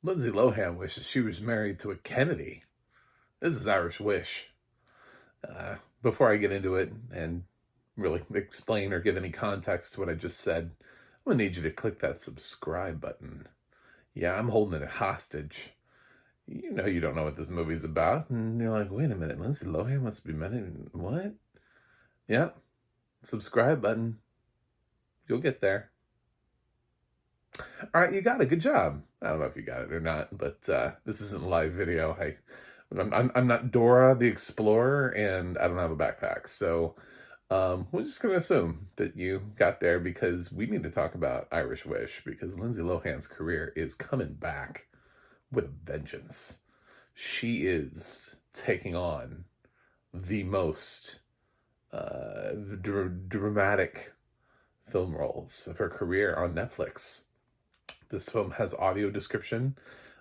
Lindsay Lohan wishes she was married to a Kennedy. This is Irish Wish. Before I get into it and really explain or give any context to what I just said, I'm gonna need you to click that subscribe button. Yeah, I'm holding it hostage. You know you don't know what this movie's about, and you're like, wait a minute, Lindsay Lohan must be married. What? Yep, subscribe button. You'll get there. All right, you got it. Good job. I don't know if you got it or not, but this isn't a live video. I'm not Dora the Explorer, and I don't have a backpack. So we're just going to assume that you got there because we need to talk about Irish Wish because Lindsay Lohan's career is coming back with a vengeance. She is taking on the most dramatic film roles of her career on Netflix. This film has audio description.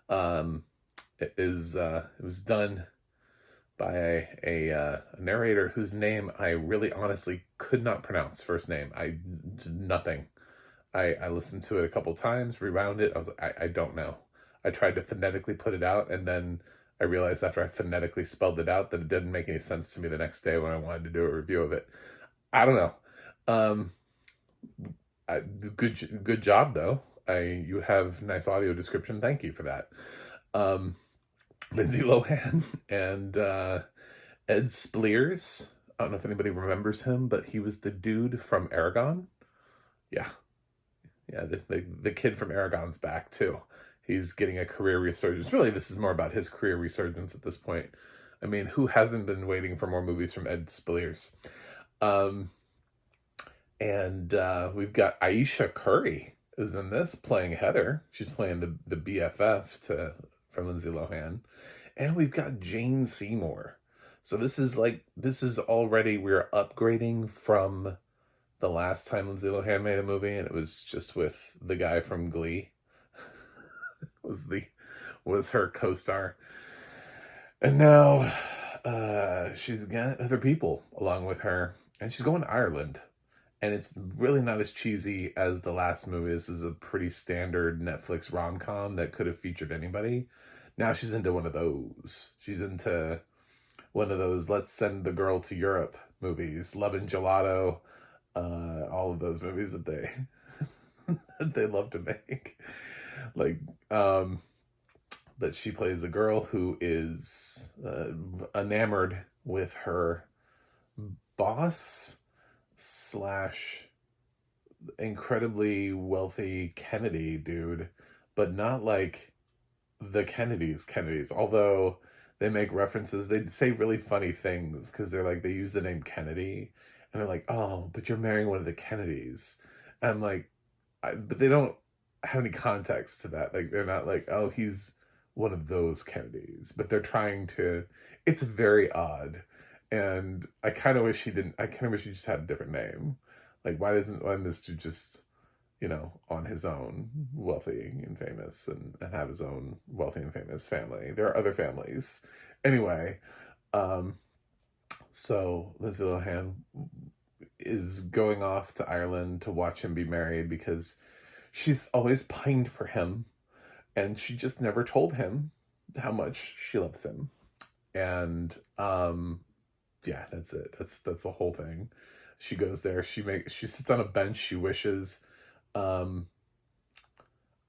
It was done by a narrator whose name I really honestly could not pronounce. First name, I nothing. I listened to it a couple times, rewound it. I was like, I don't know. I tried to phonetically put it out, and then I realized after I phonetically spelled it out that it didn't make any sense to me the next day when I wanted to do a review of it. I don't know. Good job though. You have nice audio description. Thank you for that. Lindsay Lohan and Ed Speleers. I don't know if anybody remembers him, but he was the dude from Aragon. Yeah, the kid from Aragon's back too. He's getting a career resurgence. Really, this is more about his career resurgence at this point. I mean, who hasn't been waiting for more movies from Ed Speleers? And we've got Aisha Curry is in this playing Heather. She's playing the BFF from Lindsay Lohan. And we've got Jane Seymour. So this is already, we're upgrading from the last time Lindsay Lohan made a movie, and it was just with the guy from Glee. was her co-star. And now she's got other people along with her, and she's going to Ireland. And it's really not as cheesy as the last movie. This is a pretty standard Netflix rom-com that could have featured anybody. Now she's into one of those. She's into one of those let's send the girl to Europe movies. Love and Gelato. All of those movies that they love to make. But she plays a girl who is enamored with her boss / incredibly wealthy Kennedy dude, but not like the Kennedys, although they make references, they say really funny things because they use the name Kennedy, and they're like, oh, but you're marrying one of the Kennedys. And I'm like, but they don't have any context to that. Like, they're not like, oh, he's one of those Kennedys, but they're trying to, it's very odd. And I kind of wish he just had a different name. Like, why doesn't this dude just, on his own, wealthy and famous, and have his own wealthy and famous family? There are other families. Anyway, so Lindsay Lohan is going off to Ireland to watch him be married because she's always pined for him, and she just never told him how much she loves him. And yeah, that's it. That's the whole thing. She goes there. She sits on a bench. She wishes.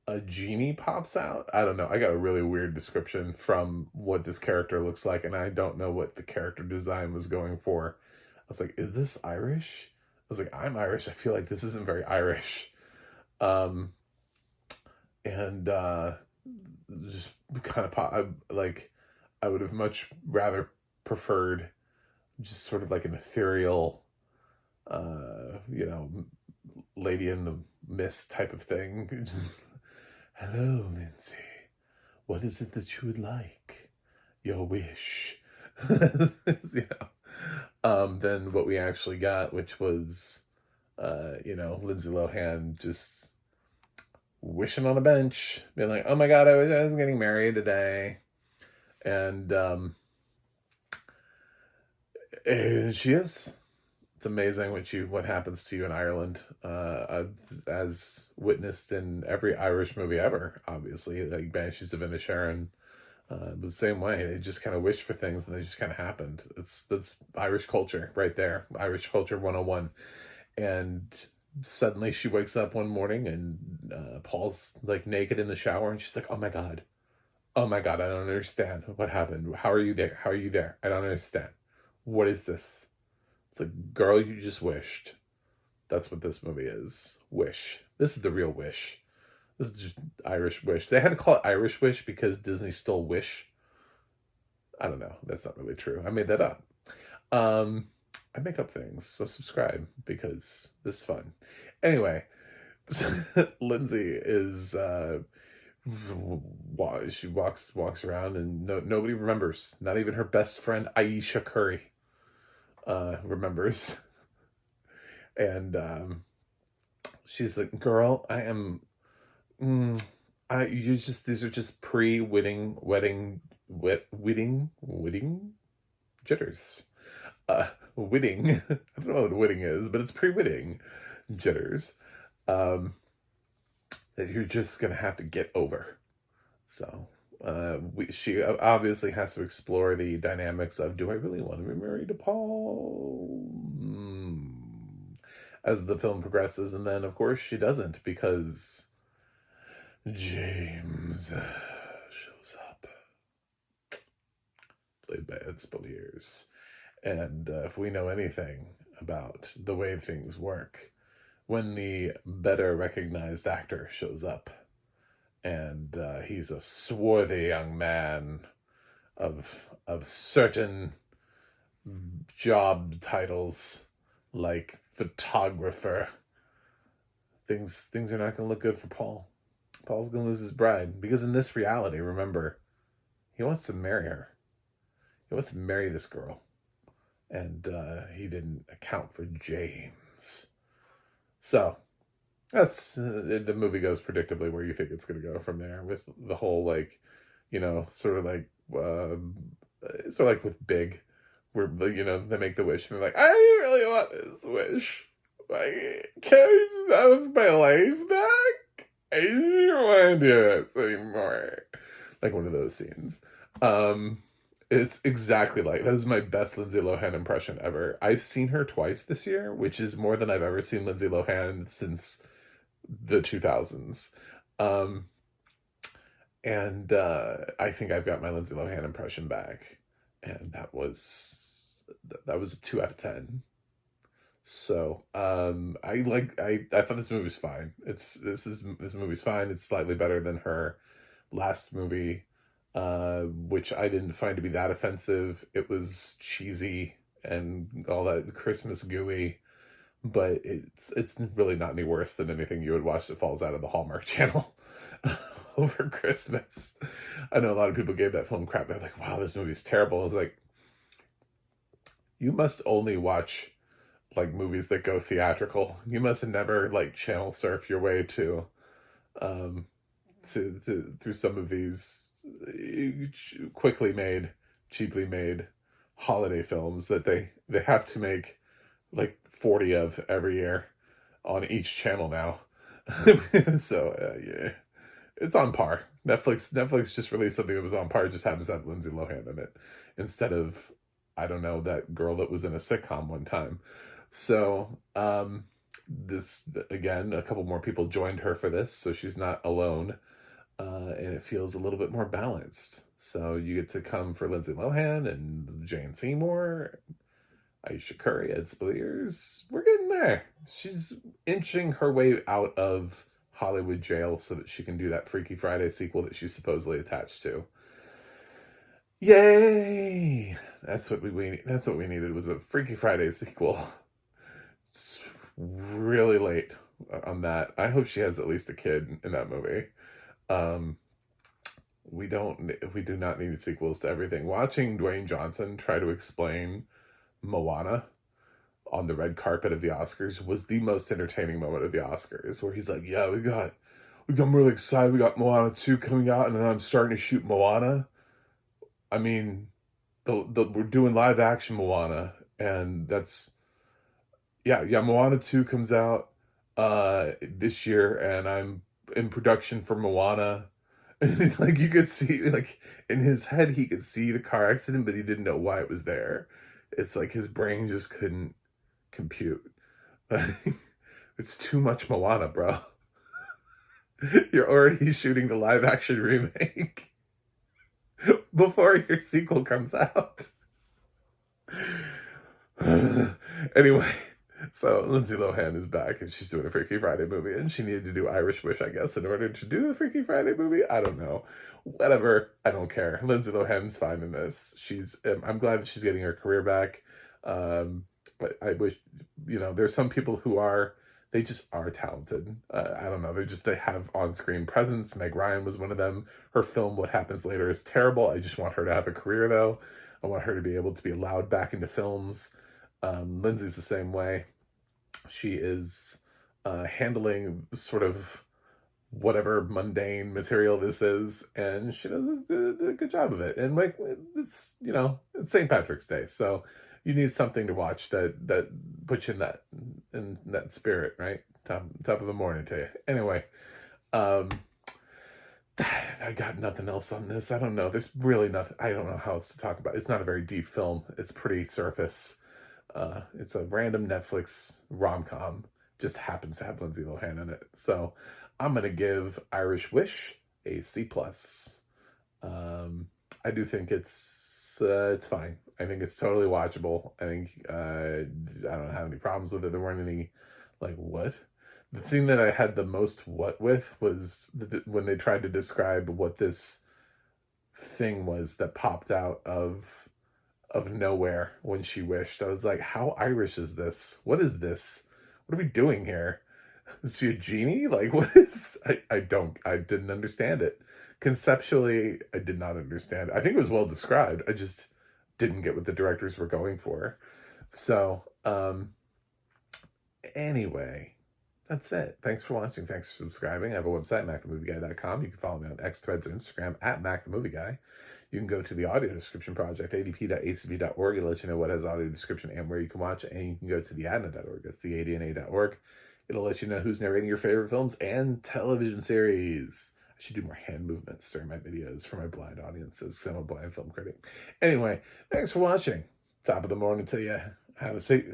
A genie pops out. I don't know. I got a really weird description from what this character looks like, and I don't know what the character design was going for. I was like, is this Irish? I was like, I'm Irish. I feel like this isn't very Irish. And just kind of I would have much rather preferred just sort of like an ethereal, Lady in the Mist type of thing. Just, hello, Lindsay. What is it that you would like? Your wish. Than what we actually got, which was, Lindsay Lohan just wishing on a bench, being like, oh my God, I was getting married today. And she is. it's amazing what happens to you in Ireland, as witnessed in every Irish movie ever. Obviously, like Banshees of Inisherin, the same way. They just kind of wished for things, and they just kind of happened. That's Irish culture right there. Irish culture 101. And suddenly she wakes up one morning, and Paul's like naked in the shower, and she's like, "Oh my god, oh my god, I don't understand what happened. How are you there? How are you there? I don't understand. What is this?" It's like, girl, you just wished. That's what this movie is. Wish. This is the real Wish. This is just Irish Wish. They had to call it Irish Wish because Disney stole Wish. I don't know. That's not really true. I made that up. Um, I make up things, so subscribe because this is fun. Anyway, Lindsay is she walks around, and nobody remembers. Not even her best friend Aisha Curry remembers. And she's like, "Girl, I am. These are just wedding jitters. Wedding. I don't know what wedding is, but it's pre-wedding jitters. That you're just gonna have to get over." So she obviously has to explore the dynamics of, do I really want to be married to Paul? As the film progresses, and then of course she doesn't, because James shows up, played by Ed Spaliers. And if we know anything about the way things work, when the better recognized actor shows up, and he's a swarthy young man of certain job titles, like photographer, things are not going to look good for Paul. Paul's going to lose his bride, because in this reality, remember, he wants to marry her. He wants to marry this girl. And he didn't account for James. So that's the movie goes predictably where you think it's going to go from there, with the whole, like, sort of like with Big, where they make the wish and they're like, "I really want this wish. Like, can I just have my life back? I don't want to do this anymore." Like one of those scenes. It's exactly like that. Is my best Lindsay Lohan impression ever. I've seen her twice this year, which is more than I've ever seen Lindsay Lohan since the 2000s. And I think I've got my Lindsay Lohan impression back, and that was a 2 out of 10. So I thought this movie was fine. This movie's fine. It's slightly better than her last movie, which I didn't find to be that offensive. It was cheesy and all that Christmas gooey, but it's really not any worse than anything you would watch that falls out of the Hallmark Channel over Christmas. I know a lot of people gave that film crap. They're like, "Wow, this movie's terrible." I was like, you must only watch like movies that go theatrical. You must never like channel surf your way to through some of these quickly made, cheaply made holiday films that they have to make like 40 of every year on each channel now. So yeah, it's on par. Netflix just released something that was on par. It just happens to have Lindsay Lohan in it instead of, I don't know, that girl that was in a sitcom one time. So this, again, a couple more people joined her for this, so she's not alone. And it feels a little bit more balanced. So you get to come for Lindsay Lohan and Jane Seymour, Aisha Curry, Ed Spaliers. We're getting there. She's inching her way out of Hollywood jail so that she can do that Freaky Friday sequel that she's supposedly attached to. Yay! That's what we needed, was a Freaky Friday sequel. It's really late on that. I hope she has at least a kid in that movie. We do not need sequels to everything. Watching Dwayne Johnson try to explain Moana on the red carpet of the Oscars was the most entertaining moment of the Oscars, where he's like, "Yeah, I'm really excited. We got Moana 2 coming out, and then I'm starting to shoot Moana." I mean, we're doing live action Moana, and that's Yeah, Moana 2 comes out, this year, and I'm in production for Moana. And, like, you could see, like, in his head, he could see the car accident, but he didn't know why it was there. It's like his brain just couldn't compute. It's too much Moana, bro. You're already shooting the live action remake before your sequel comes out. Anyway, so Lindsay Lohan is back and she's doing a Freaky Friday movie, and she needed to do Irish Wish, I guess, in order to do the Freaky Friday movie. I don't know. Whatever. I don't care. Lindsay Lohan's fine in this. I'm glad that she's getting her career back. But I wish, there's some people who they just are talented. I don't know. They have on-screen presence. Meg Ryan was one of them. Her film, What Happens Later, is terrible. I just want her to have a career, though. I want her to be able to be allowed back into films. Lindsay's the same way. She is handling sort of whatever mundane material this is, and she does a good job of it. And like, it's St. Patrick's Day, so you need something to watch that puts you in that spirit, right? Top of the morning to you. Anyway, um, I got nothing else on this. I don't know. There's really nothing. I don't know how else to talk about. It's not a very deep film. It's pretty surface. It's a random Netflix rom-com. Just happens to have Lindsay Lohan in it. So I'm gonna give Irish Wish a C+. I do think it's fine. I think it's totally watchable. I think I don't have any problems with it. There weren't any like what. The thing that I had the most what with was when they tried to describe what this thing was that popped out of nowhere when she wished. I was like, how Irish is this? What is this? What are we doing here? Is she a genie? Like, what is... I didn't understand it. Conceptually, I did not understand it. I think it was well described. I just didn't get what the directors were going for. So, anyway, that's it. Thanks for watching. Thanks for subscribing. I have a website, MacTheMovieGuy.com. You can follow me on X, Threads, or Instagram at MacTheMovieGuy. You can go to the audio description project, adp.acv.org. It'll let you know what has audio description and where you can watch it. And you can go to the ADNA.org. That's the ADNA.org. It'll let you know who's narrating your favorite films and television series. I should do more hand movements during my videos for my blind audiences, because I'm a blind film critic. Anyway, thanks for watching. Top of the morning to you. Have a St.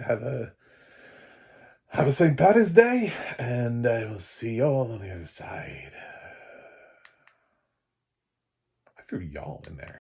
Patty's Day, and I will see y'all on the other side. I threw y'all in there.